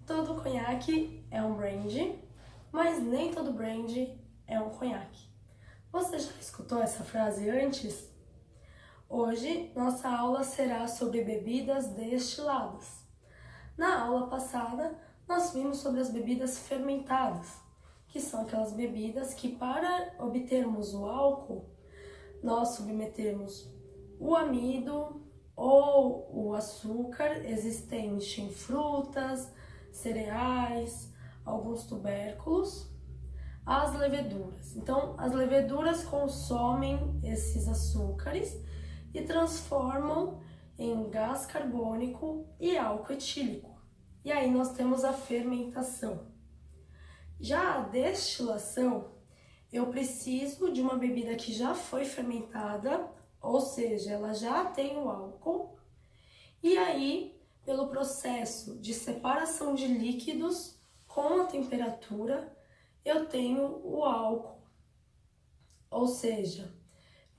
Todo conhaque é um brand, mas nem todo brand é um conhaque. Você já escutou essa frase antes? Hoje, nossa aula será sobre bebidas destiladas. Na aula passada, nós vimos sobre as bebidas fermentadas, que são aquelas bebidas que, para obtermos o álcool, nós submetemos o amido ou o açúcar existente em frutas, cereais, alguns tubérculos, às leveduras. Então, as leveduras consomem esses açúcares e transformam em gás carbônico e álcool etílico. E aí nós temos a fermentação. Já a destilação, eu preciso de uma bebida que já foi fermentada, ou seja, ela já tem o álcool, e aí, pelo processo de separação de líquidos com a temperatura, eu tenho o álcool. Ou seja,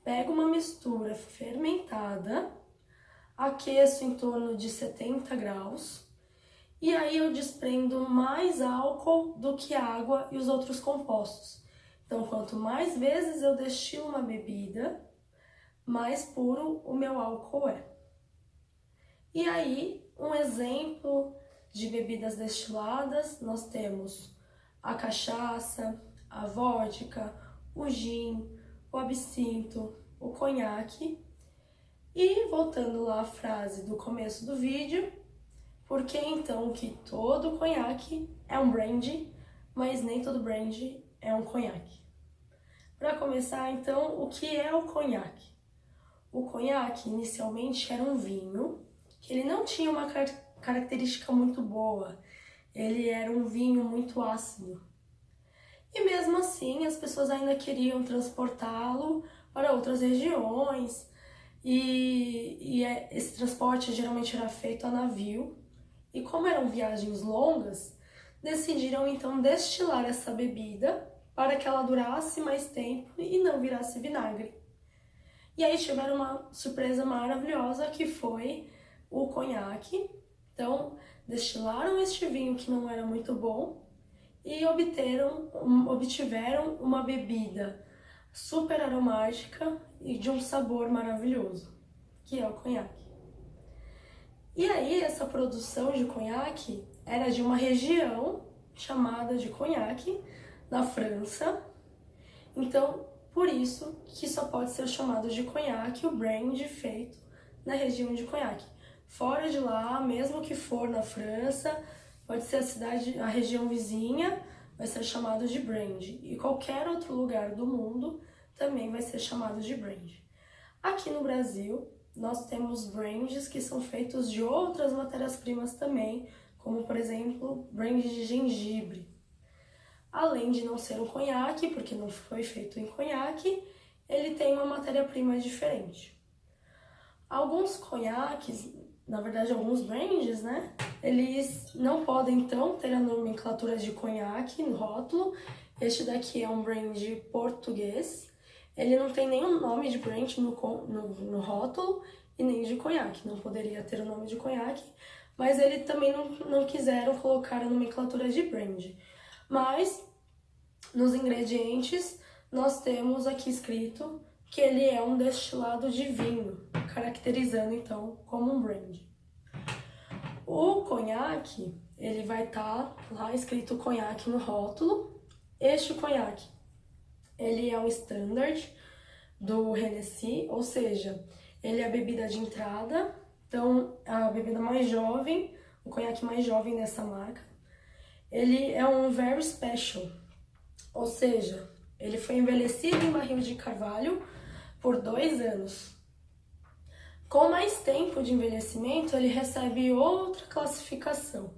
pego uma mistura fermentada, aqueço em torno de 70 graus, e aí eu desprendo mais álcool do que água e os outros compostos. Então, quanto mais vezes eu destilo uma bebida, mais puro o meu álcool é. E aí, um exemplo de bebidas destiladas, nós temos a cachaça, a vodka, o gin, o absinto, o conhaque. E voltando lá à frase do começo do vídeo, por que então que todo conhaque é um brand, mas nem todo brand é um conhaque? Para começar, então, o que é o conhaque? O conhaque inicialmente era um vinho que ele não tinha uma característica muito boa, ele era um vinho muito ácido. E mesmo assim, as pessoas ainda queriam transportá-lo para outras regiões, e esse transporte geralmente era feito a navio. E como eram viagens longas, decidiram então destilar essa bebida para que ela durasse mais tempo e não virasse vinagre. E aí tiveram uma surpresa maravilhosa que foi o conhaque. Então, destilaram este vinho que não era muito bom e obtiveram uma bebida super aromática e de um sabor maravilhoso, que é o conhaque. E aí, essa produção de conhaque era de uma região chamada de Cognac, na França. Então, por isso que só pode ser chamado de conhaque o brand feito na região de Cognac. Fora de lá, mesmo que for na França, pode ser a região vizinha, vai ser chamado de brand. E qualquer outro lugar do mundo também vai ser chamado de brand. Aqui no Brasil, nós temos brands que são feitos de outras matérias-primas também, como, por exemplo, brand de gengibre. Além de não ser um conhaque, porque não foi feito em conhaque, ele tem uma matéria-prima diferente. Alguns conhaques, na verdade alguns brands, né? Eles não podem, então, ter a nomenclatura de conhaque no rótulo. Este daqui é um brand português. Ele não tem nenhum nome de brand no rótulo e nem de conhaque. Não poderia ter o nome de conhaque, mas ele também não quiseram colocar a nomenclatura de brand. Mas, nos ingredientes, nós temos aqui escrito que ele é um destilado de vinho, caracterizando, então, como um brand. O conhaque, ele vai estar lá escrito conhaque no rótulo. Este conhaque, ele é um standard do Hennessy, ou seja, ele é a bebida de entrada, então a bebida mais jovem, o conhaque mais jovem dessa marca. Ele é um very special, ou seja, ele foi envelhecido em barril de carvalho por 2 anos. Com mais tempo de envelhecimento, ele recebe outra classificação.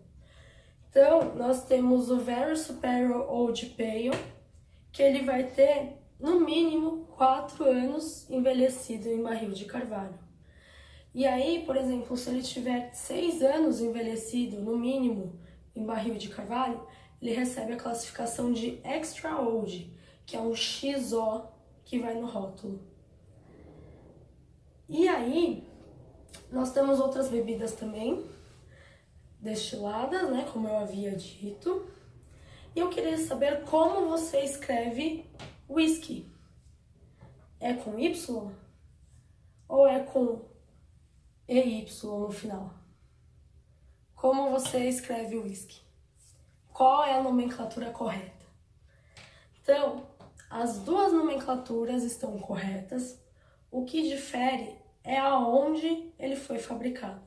Então, nós temos o Very Superior Old Pale, que ele vai ter, no mínimo, 4 anos envelhecido em barril de carvalho. E aí, por exemplo, se ele tiver 6 anos envelhecido, no mínimo, em barril de carvalho, ele recebe a classificação de Extra Old, que é um XO que vai no rótulo. E aí, nós temos outras bebidas também. destiladas, né, como eu havia dito. E eu queria saber como você escreve whisky. É com Y ou é com EY no final? Como você escreve whisky? Qual é a nomenclatura correta? Então, as duas nomenclaturas estão corretas. O que difere é aonde ele foi fabricado.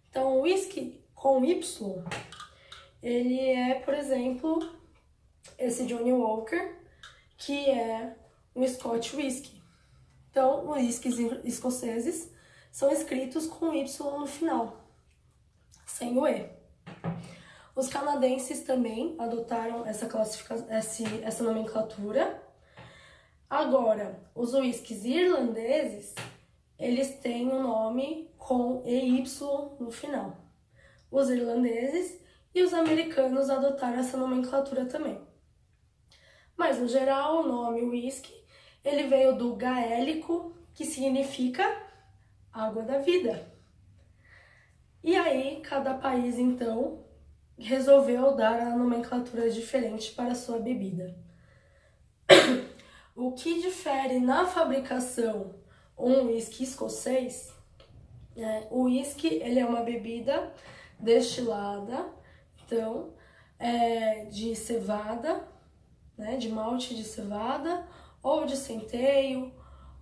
Então, o whisky com Y, ele é, por exemplo, esse Johnnie Walker, que é um Scotch Whisky. Então, whiskies escoceses são escritos com Y no final, sem o E. Os canadenses também adotaram essa nomenclatura. Agora, os whiskies irlandeses, eles têm um nome com EY no final. Os irlandeses e os americanos adotaram essa nomenclatura também. Mas, no geral, o nome whisky, ele veio do gaélico, que significa água da vida. E aí, cada país, então, resolveu dar a nomenclatura diferente para a sua bebida. O que difere na fabricação um whisky escocês, o whisky, ele é uma bebida destilada, então, de cevada, né, de malte de cevada, ou de centeio,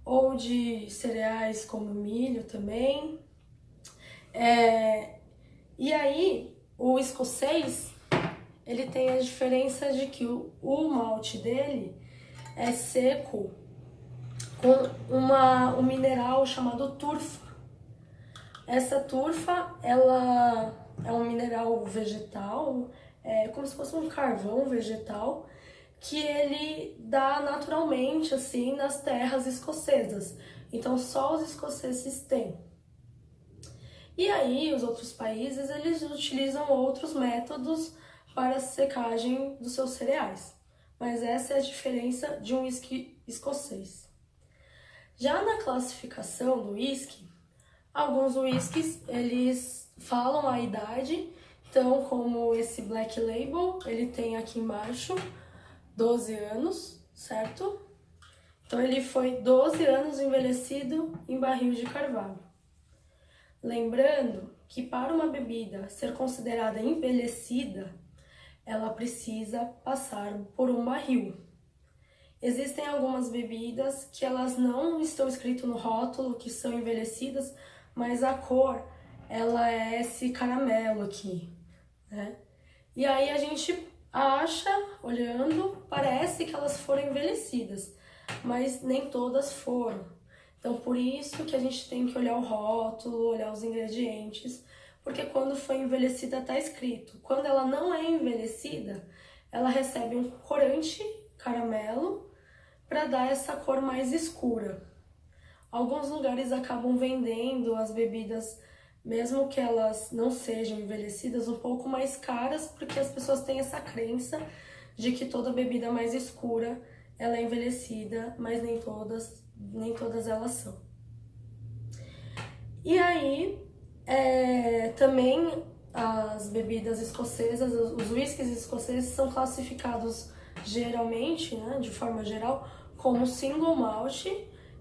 ou de cereais como milho também. E aí, o escocês, ele tem a diferença de que o malte dele é seco com um mineral chamado turfa. Essa turfa, ela é um mineral vegetal, como se fosse um carvão vegetal, que ele dá naturalmente, assim, nas terras escocesas. Então, só os escoceses têm. E aí, os outros países, eles utilizam outros métodos para a secagem dos seus cereais. Mas essa é a diferença de um whisky escocês. Já na classificação do whisky, alguns whiskies, eles falam a idade. Então, como esse Black Label, ele tem aqui embaixo 12 anos, certo? Então, ele foi 12 anos envelhecido em barril de carvalho. Lembrando que para uma bebida ser considerada envelhecida, ela precisa passar por um barril. Existem algumas bebidas que elas não estão escrito no rótulo que são envelhecidas, mas a cor, ela é esse caramelo aqui, né? E aí a gente acha, olhando, parece que elas foram envelhecidas, mas nem todas foram. Então, por isso que a gente tem que olhar o rótulo, olhar os ingredientes, porque quando foi envelhecida está escrito. Quando ela não é envelhecida, ela recebe um corante caramelo para dar essa cor mais escura. Alguns lugares acabam vendendo as bebidas, mesmo que elas não sejam envelhecidas, um pouco mais caras, porque as pessoas têm essa crença de que toda bebida mais escura ela é envelhecida, mas nem todas elas são. E aí, também as bebidas escocesas, os whiskies escoceses são classificados geralmente, né, de forma geral, como single malt,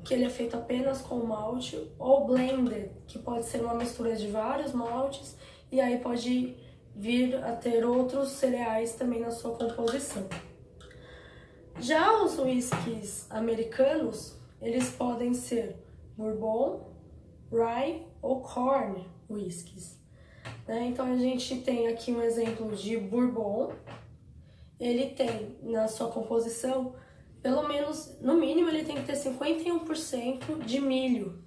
que ele é feito apenas com malte, ou blended, que pode ser uma mistura de vários maltes, e aí pode vir a ter outros cereais também na sua composição. Já os whiskies americanos, eles podem ser bourbon, rye ou corn whiskies, né? Então a gente tem aqui um exemplo de bourbon. Ele tem na sua composição, pelo menos, no mínimo, ele tem que ter 51% de milho.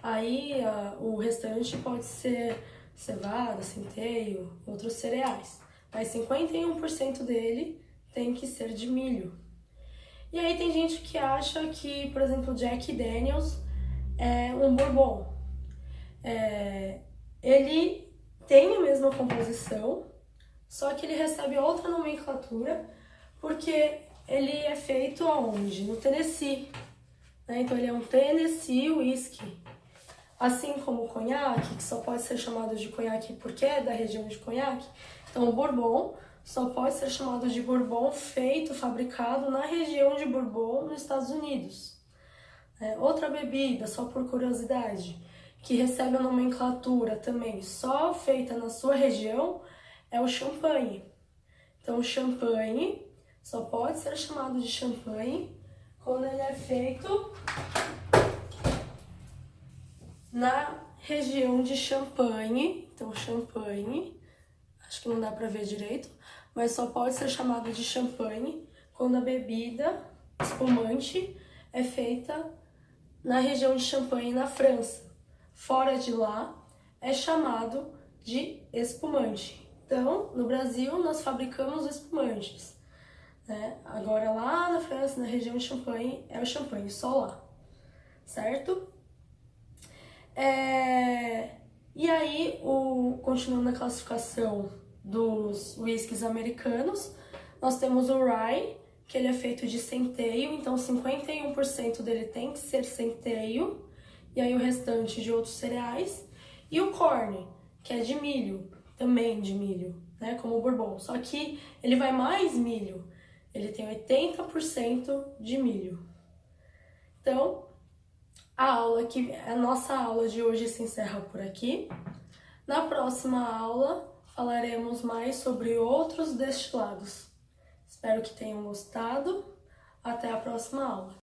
Aí o restante pode ser cevada, centeio, outros cereais. Mas 51% dele tem que ser de milho. E aí tem gente que acha que, por exemplo, Jack Daniels é um bourbon. Ele tem a mesma composição, só que ele recebe outra nomenclatura, porque ele é feito aonde? No Tennessee. Né? Então ele é um Tennessee Whiskey. Assim como o conhaque, que só pode ser chamado de conhaque porque é da região de conhaque, então o bourbon só pode ser chamado de bourbon feito, fabricado na região de Bourbon, nos Estados Unidos. Outra bebida, só por curiosidade, que recebe a nomenclatura também só feita na sua região, é o champanhe. Então, o champanhe só pode ser chamado de champanhe quando ele é feito na região de Champagne. Então, champanhe, acho que não dá pra ver direito, mas só pode ser chamado de champanhe quando a bebida espumante é feita na região de Champagne, na França. Fora de lá, é chamado de espumante. Então, no Brasil, nós fabricamos espumantes, né? Agora, lá na França, na região de Champagne, é o champanhe, só lá, certo? E aí, continuando a classificação dos whiskies americanos, nós temos o rye, que ele é feito de centeio, então 51% dele tem que ser centeio, e aí o restante de outros cereais. E o corn, que é de milho, também de milho, né, como o bourbon, só que ele vai mais milho, ele tem 80% de milho. Então, a nossa aula de hoje se encerra por aqui. Na próxima aula, falaremos mais sobre outros destilados. Espero que tenham gostado. Até a próxima aula.